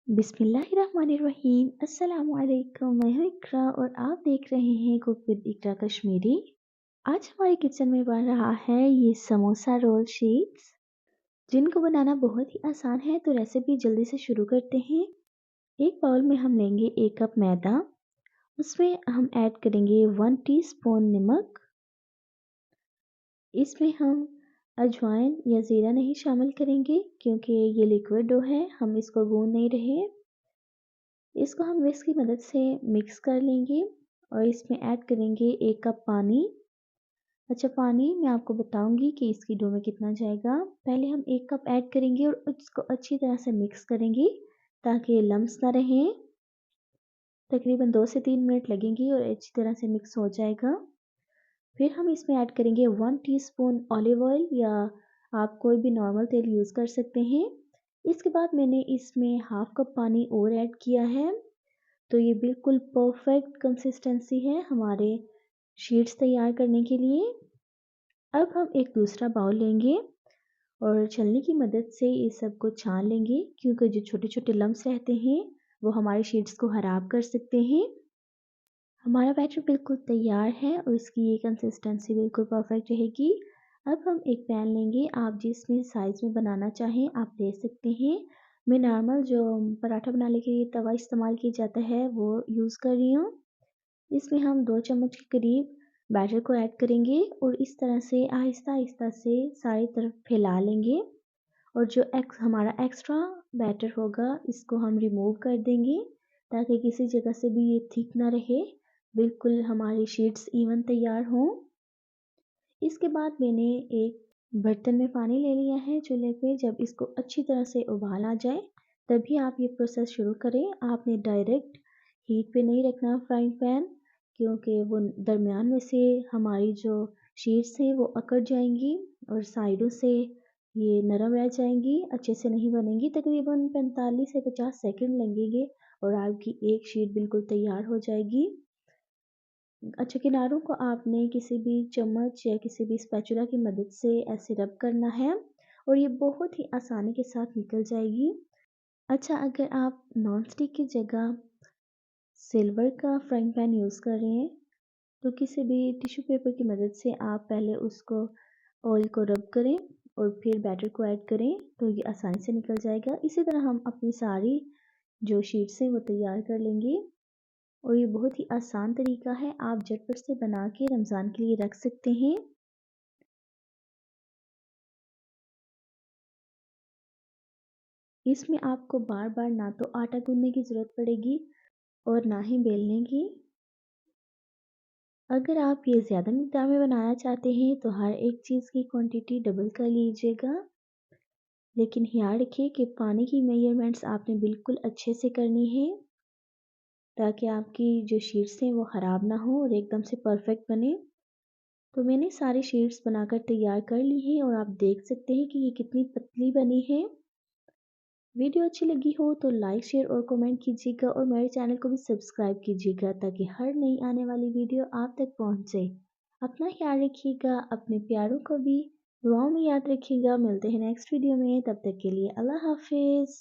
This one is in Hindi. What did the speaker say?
बिस्मिल्लाहिर्रहमानिर्रहीम। अस्सलामुअलैकुम। मैं हूँ इकरा और आप देख रहे हैं कुक विद इकरा कश्मीरी। आज हमारे किचन में बन रहा है ये समोसा रोल शीट्स, जिनको बनाना बहुत ही आसान है। तो रेसिपी जल्दी से शुरू करते हैं। एक बाउल में हम लेंगे 1 कप मैदा, उसमें हम ऐड करेंगे 1 टीस्पून नमक। इसमें हम अजवाइन या ज़ीरा नहीं शामिल करेंगे क्योंकि ये लिक्विड डो है, हम इसको गूंद नहीं रहे। इसको हम विस्क की मदद से मिक्स कर लेंगे और इसमें ऐड करेंगे 1 कप पानी। अच्छा, पानी मैं आपको बताऊंगी कि इसकी डो में कितना जाएगा। पहले हम 1 कप ऐड करेंगे और इसको अच्छी तरह से मिक्स करेंगे ताकि लम्स ना रहें। तकरीबन 2 से 3 मिनट लगेंगी और अच्छी तरह से मिक्स हो जाएगा। फिर हम इसमें ऐड करेंगे 1 टीस्पून ऑलिव ऑयल या आप कोई भी नॉर्मल तेल यूज़ कर सकते हैं। इसके बाद मैंने इसमें हाफ कप पानी और ऐड किया है। तो ये बिल्कुल परफेक्ट कंसिस्टेंसी है हमारे शीट्स तैयार करने के लिए। अब हम एक दूसरा बाउल लेंगे और छलनी की मदद से इस सब को छान लेंगे क्योंकि जो छोटे छोटे लम्स रहते हैं वो हमारी शीट्स को ख़राब कर सकते हैं। हमारा बैटर बिल्कुल तैयार है और इसकी ये कंसिस्टेंसी बिल्कुल परफेक्ट रहेगी। अब हम एक पैन लेंगे, आप जिसमें साइज़ में बनाना चाहें आप ले सकते हैं। मैं नॉर्मल जो पराठा बनाने के लिए तवा इस्तेमाल किया जाता है वो यूज़ कर रही हूँ। इसमें हम 2 चम्मच के करीब बैटर को ऐड करेंगे और इस तरह से आहिस्ता आहिस्ता से सारी तरफ फैला लेंगे और जो हमारा एक्स्ट्रा बैटर होगा इसको हम रिमूव कर देंगे ताकि किसी जगह से भी ये थिक ना रहे, बिल्कुल हमारी शीट्स इवन तैयार हों। इसके बाद मैंने एक बर्तन में पानी ले लिया है चूल्हे पे। जब इसको अच्छी तरह से उबाल आ जाए तभी आप ये प्रोसेस शुरू करें। आपने डायरेक्ट हीट पे नहीं रखना फ्राइंग पैन, क्योंकि वो दरमियान में से हमारी जो शीट्स हैं वो अकड़ जाएंगी और साइडों से ये नरम रह जाएंगी, अच्छे से नहीं बनेंगी। तकरीबन 45 से 50 सेकंड लगेंगे और आपकी एक शीट बिल्कुल तैयार हो जाएगी। अच्छा, किनारों को आपने किसी भी चम्मच या किसी भी स्पैचुला की मदद से ऐसे रब करना है और ये बहुत ही आसानी के साथ निकल जाएगी। अच्छा, अगर आप नॉन स्टिक की जगह सिल्वर का फ्राइंग पैन यूज़ कर रहे हैं तो किसी भी टिश्यू पेपर की मदद से आप पहले उसको ऑयल को रब करें और फिर बैटर को ऐड करें तो ये आसानी से निकल जाएगा। इसी तरह हम अपनी सारी जो शीट्स हैं वो तैयार कर लेंगे और ये बहुत ही आसान तरीका है, आप झटपट से बना के रमज़ान के लिए रख सकते हैं। इसमें आपको बार बार ना तो आटा गूंदने की ज़रूरत पड़ेगी और ना ही बेलने की। अगर आप ये ज़्यादा मिकदार में बनाना चाहते हैं तो हर एक चीज़ की क्वांटिटी डबल कर लीजिएगा, लेकिन ख्याल रखिए कि पानी की मेजरमेंट्स आपने बिल्कुल अच्छे से करनी है ताकि आपकी जो शीट्स हैं वो ख़राब ना हो और एकदम से परफेक्ट बने। तो मैंने सारी शीट्स बनाकर तैयार कर ली हैं और आप देख सकते हैं कि ये कितनी पतली बनी है। वीडियो अच्छी लगी हो तो लाइक शेयर और कमेंट कीजिएगा और मेरे चैनल को भी सब्सक्राइब कीजिएगा ताकि हर नई आने वाली वीडियो आप तक पहुंचे। अपना ख्याल रखिएगा, अपने प्यारों को भी दुआओं में याद रखिएगा। मिलते हैं नेक्स्ट वीडियो में, तब तक के लिए अल्लाह हाफिज़।